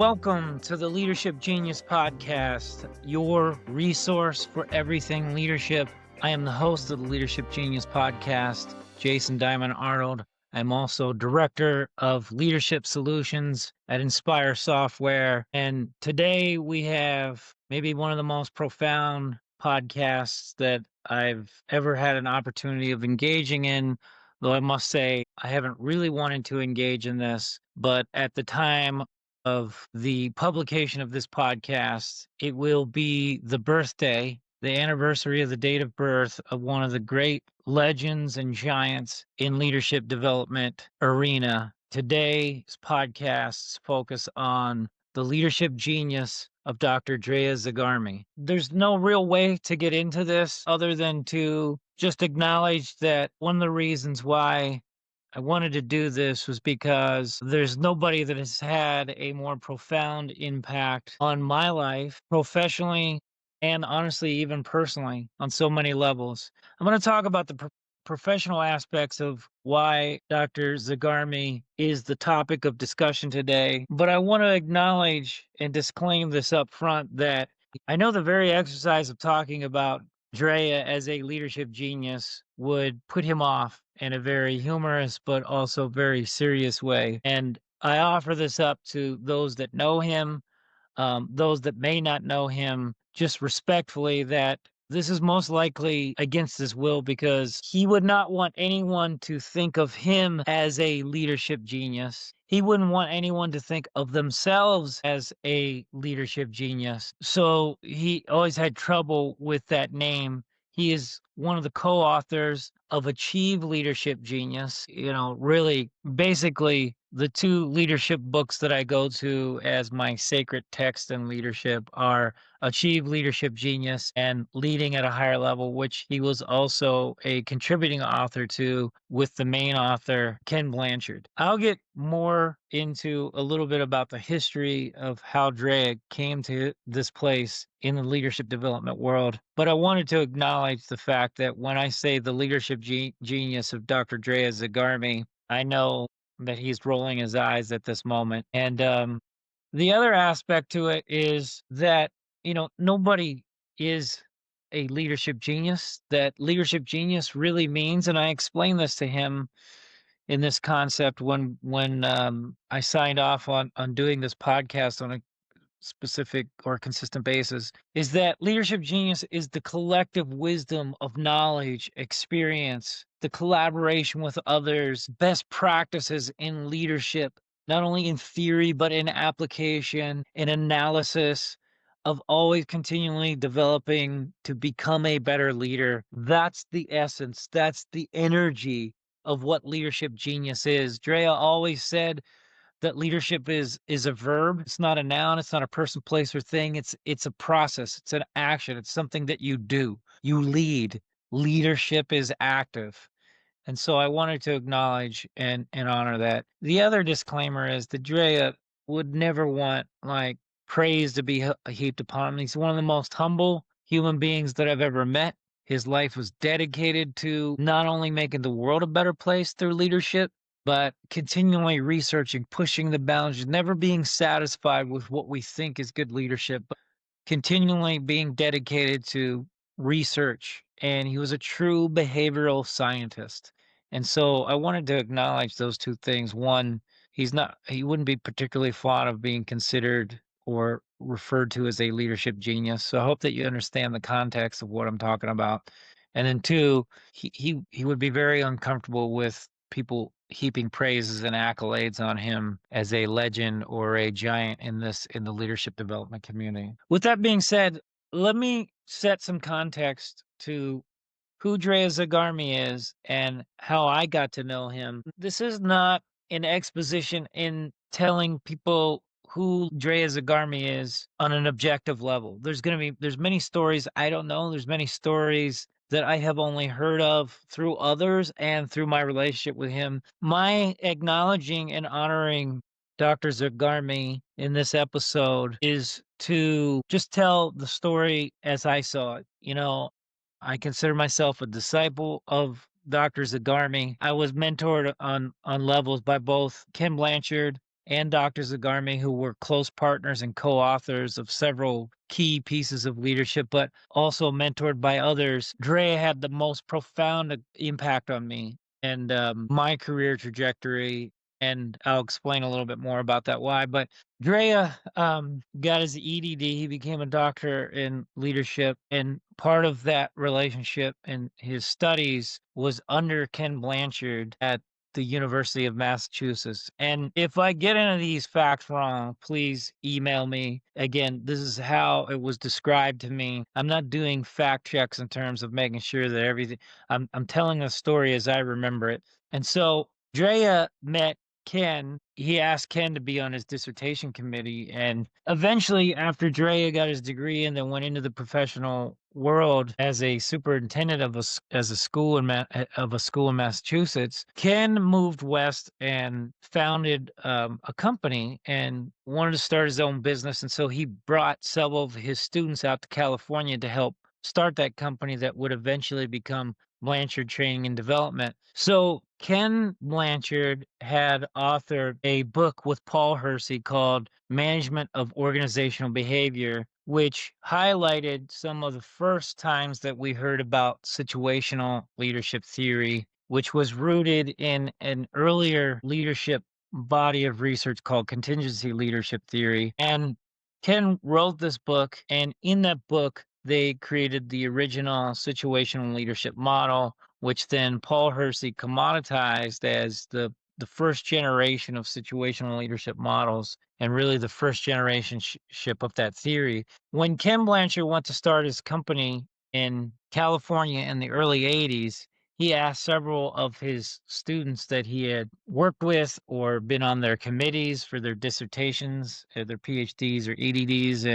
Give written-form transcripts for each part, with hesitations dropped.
Welcome to the Leadership Genius Podcast, your resource for everything leadership. I am the host of the Leadership Genius Podcast, Jason Diamond Arnold. I'm also Director of Leadership Solutions at Inspire Software. And today we have maybe one of the most profound podcasts that I've ever had an opportunity of engaging in. Though I must say, I haven't really wanted to engage in this, but at the time of the publication of this podcast, it will be the birthday, the anniversary of the date of birth of one of the great legends and giants in leadership development arena. Today's podcasts focus on the leadership genius of Dr. Drea Zigarmi. There's no real way to get into this other than to just acknowledge that one of the reasons why I wanted to do this was because there's nobody that has had a more profound impact on my life, professionally, and honestly, even personally, on so many levels. I'm going to talk about the professional aspects of why Dr. Zigarmi is the topic of discussion today, but I want to acknowledge and disclaim this up front that I know the very exercise of talking about Drea as a leadership genius would put him off in a very humorous but also very serious way. And I offer this up to those that know him, those that may not know him, just respectfully that this is most likely against his will because he would not want anyone to think of him as a leadership genius. He wouldn't want anyone to think of themselves as a leadership genius. So he always had trouble with that name. He is one of the co-authors of Achieve Leadership Genius. Really, basically, the two leadership books that I go to as my sacred text in leadership are Achieve Leadership Genius and Leading at a Higher Level, which he was also a contributing author to with the main author, Ken Blanchard. I'll get more into a little bit about the history of how Drea came to this place in the leadership development world. But I wanted to acknowledge the fact that when I say the leadership genius of Dr. Drea Zigarmi, I know that he's rolling his eyes at this moment. And the other aspect to it is that, nobody is a leadership genius. That leadership genius really means, and I explained this to him in this concept when I signed off on doing this podcast on a specific or consistent basis, is that leadership genius is the collective wisdom of knowledge, experience, the collaboration with others, best practices in leadership, not only in theory, but in application, in analysis, of always continually developing to become a better leader. That's the essence. That's the energy of what leadership genius is. Drea always said that leadership is a verb. It's not a noun. It's not a person, place, or thing. It's a process. It's an action. It's something that you do. You lead. Leadership is active. And so I wanted to acknowledge and honor that. The other disclaimer is that Drea would never want praise to be heaped upon him. He's one of the most humble human beings that I've ever met. His life was dedicated to not only making the world a better place through leadership, but continually researching, pushing the boundaries, never being satisfied with what we think is good leadership, but continually being dedicated to research. And he was a true behavioral scientist. And so I wanted to acknowledge those two things. One, he wouldn't be particularly fond of being considered or referred to as a leadership genius. So I hope that you understand the context of what I'm talking about. And then two, he would be very uncomfortable with people heaping praises and accolades on him as a legend or a giant in the leadership development community. With that being said, let me set some context to who Drea Zigarmi is and how I got to know him. This is not an exposition in telling people who Drea Zigarmi is on an objective level. There's many stories I don't know. There's many stories that I have only heard of through others and through my relationship with him. My acknowledging and honoring Dr. Zigarmi in this episode is to just tell the story as I saw it. I consider myself a disciple of Dr. Zigarmi. I was mentored on levels by both Ken Blanchard and Dr. Zigarmi, who were close partners and co-authors of several key pieces of leadership, but also mentored by others, Drea had the most profound impact on me and my career trajectory. And I'll explain a little bit more about that why. But Drea got his EDD. He became a doctor in leadership, and part of that relationship and his studies was under Ken Blanchard at the University of Massachusetts. And if I get any of these facts wrong, please email me. Again, this is how it was described to me. I'm not doing fact checks in terms of making sure that everything. I'm telling the story as I remember it. And so Drea met Ken. He asked Ken to be on his dissertation committee, and eventually, after Drea got his degree and then went into the professional world as a superintendent of a school in Massachusetts, Ken moved west and founded a company and wanted to start his own business, and so he brought several of his students out to California to help start that company that would eventually become Blanchard Training and Development. So Ken Blanchard had authored a book with Paul Hersey called Management of Organizational Behavior, which highlighted some of the first times that we heard about situational leadership theory, which was rooted in an earlier leadership body of research called contingency leadership theory. And Ken wrote this book, and in that book, they created the original situational leadership model, which then Paul Hersey commoditized as the first generation of situational leadership models and really the first generation ship of that theory. When Ken Blanchard went to start his company in California in the early 80s, he asked several of his students that he had worked with or been on their committees for their dissertations, their PhDs or EDDs,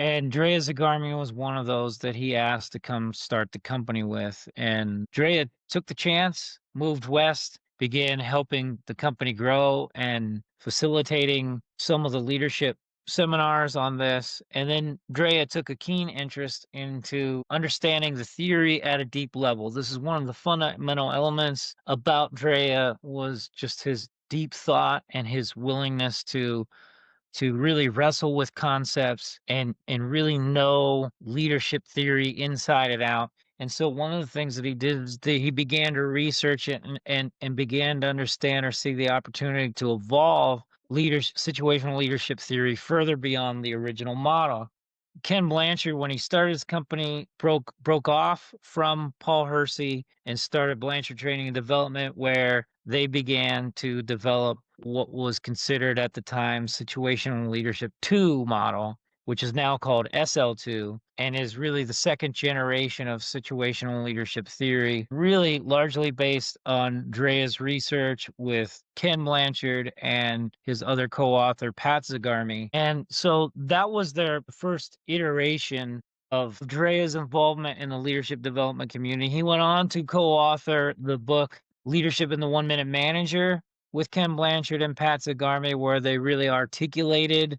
and Drea Zigarmi was one of those that he asked to come start the company with. And Drea took the chance, moved west, began helping the company grow and facilitating some of the leadership seminars on this. And then Drea took a keen interest into understanding the theory at a deep level. This is one of the fundamental elements about Drea was just his deep thought and his willingness to really wrestle with concepts and really know leadership theory inside and out. And so one of the things that he did is that he began to research it and began to understand or see the opportunity to evolve situational leadership theory further beyond the original model. Ken Blanchard, when he started his company, broke off from Paul Hersey and started Blanchard Training and Development, where they began to develop what was considered at the time Situational Leadership II model, which is now called SL2, and is really the second generation of situational leadership theory, really largely based on Drea's research with Ken Blanchard and his other co-author, Pat Zigarmi. And so that was their first iteration of Drea's involvement in the leadership development community. He went on to co-author the book Leadership in the 1-Minute Manager with Ken Blanchard and Pat Zigarmi, where they really articulated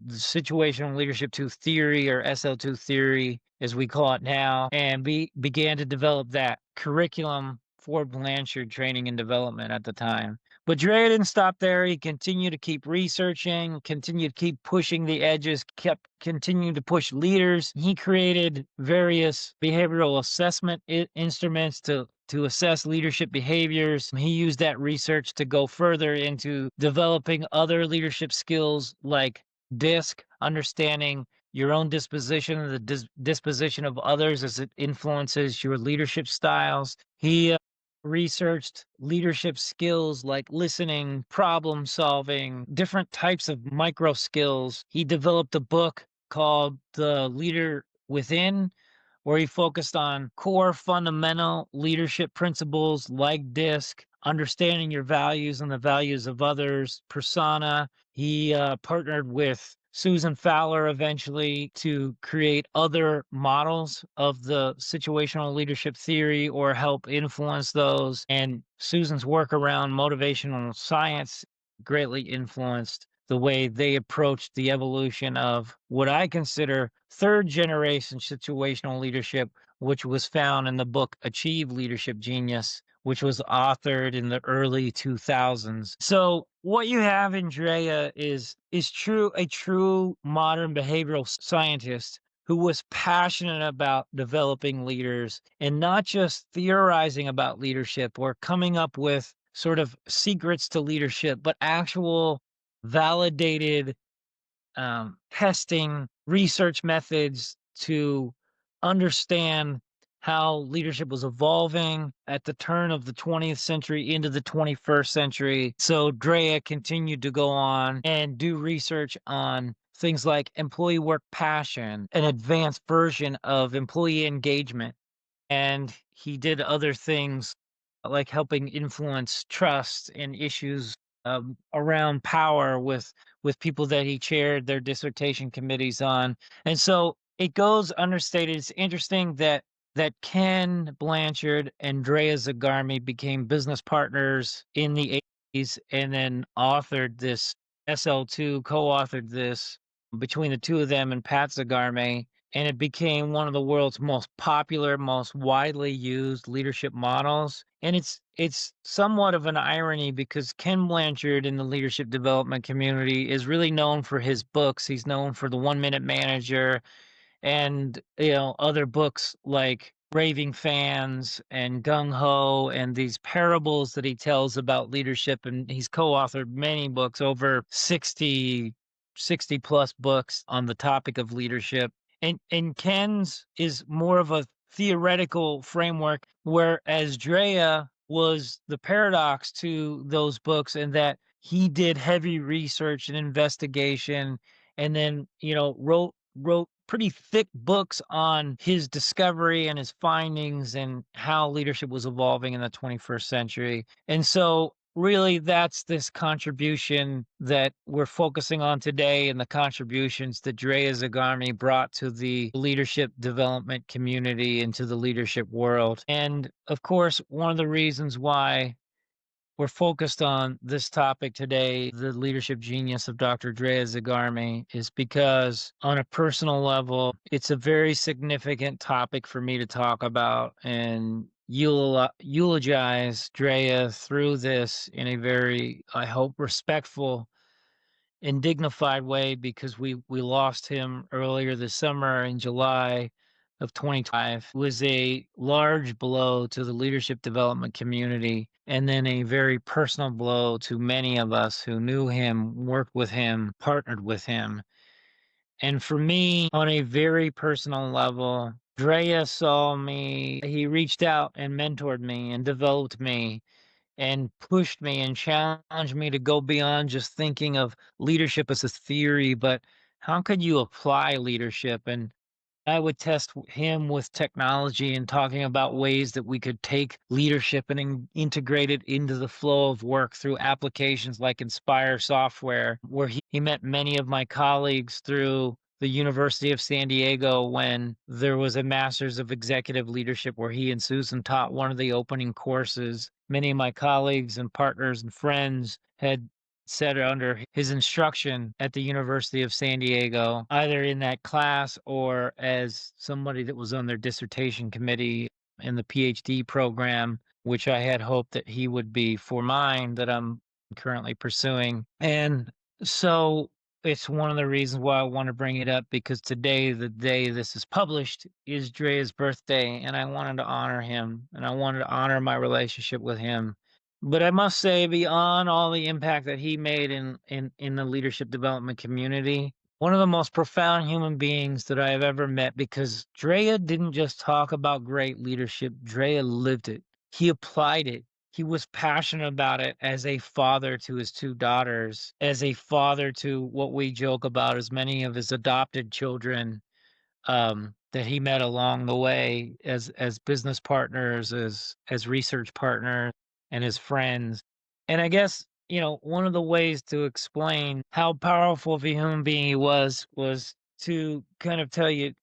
the situational leadership 2 theory, or SL2 theory as we call it now, and began to develop that curriculum for Blanchard Training and Development at the time. But Drea didn't stop there. He continued to keep researching, continued to keep pushing the edges, kept continuing to push leaders. He created various behavioral assessment instruments to assess leadership behaviors. He used that research to go further into developing other leadership skills like DISC, understanding your own disposition and the disposition of others as it influences your leadership styles. He researched leadership skills like listening, problem solving, different types of micro skills. He developed a book called The Leader Within, where he focused on core fundamental leadership principles like DISC, understanding your values and the values of others, persona. He partnered with Susan Fowler eventually to create other models of the situational leadership theory or help influence those. And Susan's work around motivational science greatly influenced the way they approached the evolution of what I consider third generation situational leadership, which was found in the book Achieve Leadership Genius, which was authored in the early 2000s. So what you have in Drea is a true modern behavioral scientist who was passionate about developing leaders and not just theorizing about leadership or coming up with sort of secrets to leadership, but actual validated testing research methods to understand how leadership was evolving at the turn of the 20th century into the 21st century. So Drea continued to go on and do research on things like employee work passion, an advanced version of employee engagement. And he did other things like helping influence trust and issues around power with people that he chaired their dissertation committees on. And so it goes understated. It's interesting that Ken Blanchard and Drea Zigarmi became business partners in the 80s and then authored this SL2, co-authored this between the two of them and Pat Zigarmi, and it became one of the world's most popular, most widely used leadership models. And it's somewhat of an irony because Ken Blanchard in the leadership development community is really known for his books. He's known for the 1 Minute Manager and other books like Raving Fans and Gung Ho and these parables that he tells about leadership. And he's co-authored many books, over 60 plus books on the topic of leadership. And Ken's is more of a theoretical framework, whereas Drea was the paradox to those books in that he did heavy research and investigation and then wrote pretty thick books on his discovery and his findings and how leadership was evolving in the 21st century. And so really that's this contribution that we're focusing on today, and the contributions that Drea Zigarmi brought to the leadership development community and to the leadership world. And of course, one of the reasons why we're focused on this topic today, the leadership genius of Dr. Drea Zigarmi, is because on a personal level, it's a very significant topic for me to talk about and eulogize Drea through this in a very, I hope, respectful and dignified way, because we lost him earlier this summer in July of 2025. It was a large blow to the leadership development community, and then a very personal blow to many of us who knew him, worked with him, partnered with him. And for me, on a very personal level, Drea saw me, he reached out and mentored me and developed me and pushed me and challenged me to go beyond just thinking of leadership as a theory, but how could you apply leadership? And I would test him with technology and talking about ways that we could take leadership and integrate it into the flow of work through applications like Inspire software, where he met many of my colleagues through the University of San Diego when there was a Master's of Executive Leadership where he and Susan taught one of the opening courses. Many of my colleagues and partners and friends had said under his instruction at the University of San Diego, either in that class or as somebody that was on their dissertation committee in the PhD program, which I had hoped that he would be for mine that I'm currently pursuing. And so it's one of the reasons why I want to bring it up, because today, the day this is published, is Drea's birthday, and I wanted to honor him, and I wanted to honor my relationship with him. But I must say, beyond all the impact that he made in the leadership development community, one of the most profound human beings that I have ever met, because Drea didn't just talk about great leadership, Drea lived it. He applied it. He was passionate about it as a father to his two daughters, as a father to what we joke about as many of his adopted children that he met along the way as business partners, as research partners, and as friends. And I guess one of the ways to explain how powerful of a human being he was to kind of tell you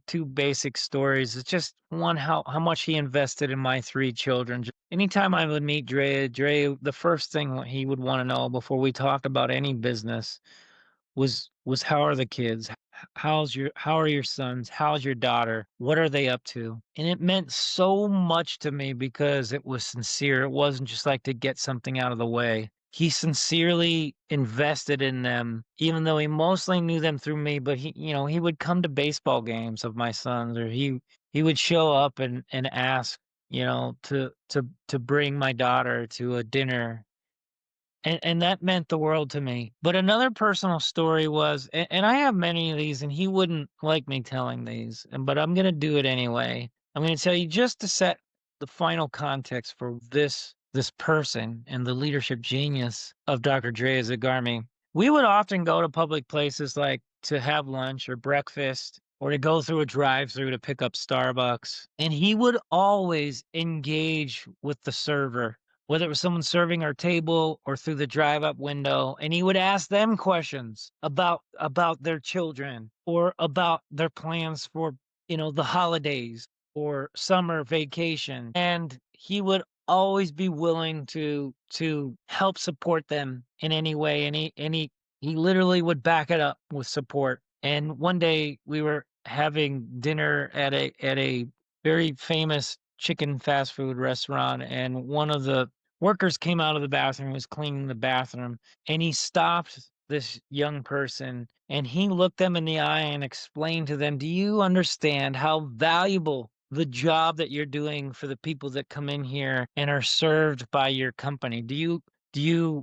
two basic stories. It's just one, how much he invested in my three children. Anytime I would meet Drea, the first thing he would want to know before we talked about any business was how are the kids? How are your sons? How's your daughter? What are they up to? And it meant so much to me because it was sincere. It wasn't just like to get something out of the way. He sincerely invested in them, even though he mostly knew them through me, but he would come to baseball games of my sons, or he would show up and ask, to bring my daughter to a dinner, and that meant the world to me. But another personal story was, and I have many of these, and he wouldn't like me telling these, but I'm going to do it anyway. I'm going to tell you just to set the final context for this person and the leadership genius of Dr. Drea Zigarmi. We would often go to public places like to have lunch or breakfast or to go through a drive-through to pick up Starbucks, and he would always engage with the server, whether it was someone serving our table or through the drive-up window, and he would ask them questions about their children or about their plans for, the holidays or summer vacation. And he would always be willing to help support them in any way, and he literally would back it up with support. And one day we were having dinner at a very famous chicken fast food restaurant, and one of the workers came out of the bathroom, was cleaning the bathroom, and he stopped this young person and he looked them in the eye and explained to them, "Do you understand how valuable the job that you're doing for the people that come in here and are served by your company? Do you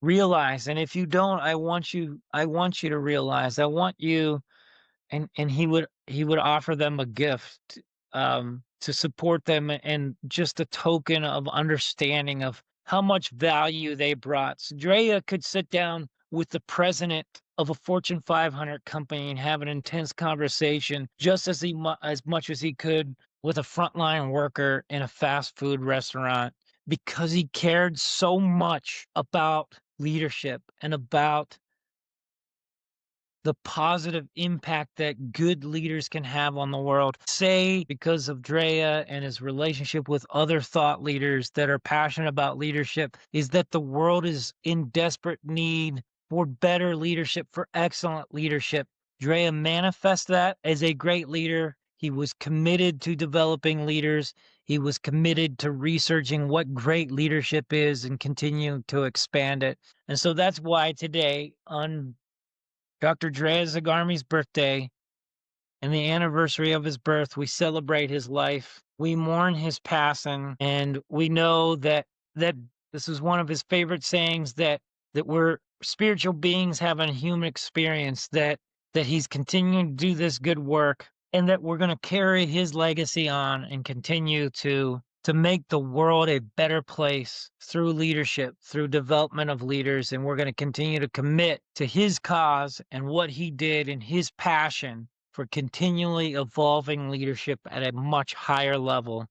realize? And if you don't, I want you to realize. I want you." And he would offer them a gift, to support them, and just a token of understanding of how much value they brought. So Drea could sit down with the president of a Fortune 500 company and have an intense conversation just as much as he could with a frontline worker in a fast food restaurant, because he cared so much about leadership and about the positive impact that good leaders can have on the world. Say, because of Drea and his relationship with other thought leaders that are passionate about leadership, is that the world is in desperate need for better leadership, for excellent leadership. Drea manifests that as a great leader. He was committed to developing leaders. He was committed to researching what great leadership is and continuing to expand it. And so that's why today, on Dr. Drea Zigarmi's birthday and the anniversary of his birth, we celebrate his life. We mourn his passing, and we know that this is one of his favorite sayings, that we're spiritual beings having a human experience, that he's continuing to do this good work, and that we're going to carry his legacy on and continue to make the world a better place through leadership, through development of leaders. And we're going to continue to commit to his cause and what he did and his passion for continually evolving leadership at a much higher level.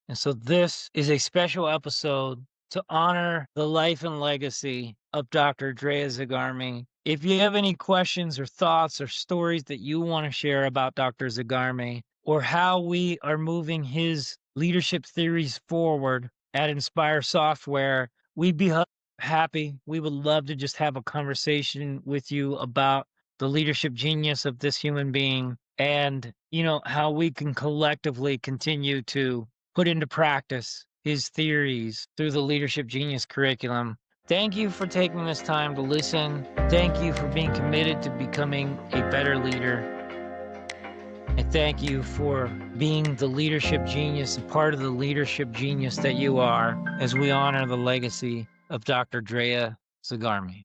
And so this is a special episode to honor the life and legacy of Dr. Drea Zigarmi. If you have any questions or thoughts or stories that you want to share about Dr. Zigarmi, or how we are moving his leadership theories forward at Inspire Software, we'd be happy. We would love to just have a conversation with you about the leadership genius of this human being, and how we can collectively continue to put into practice his theories through the Leadership Genius curriculum. Thank you for taking this time to listen. Thank you for being committed to becoming a better leader. And thank you for being the leadership genius, a part of the leadership genius that you are, as we honor the legacy of Dr. Drea Zigarmi.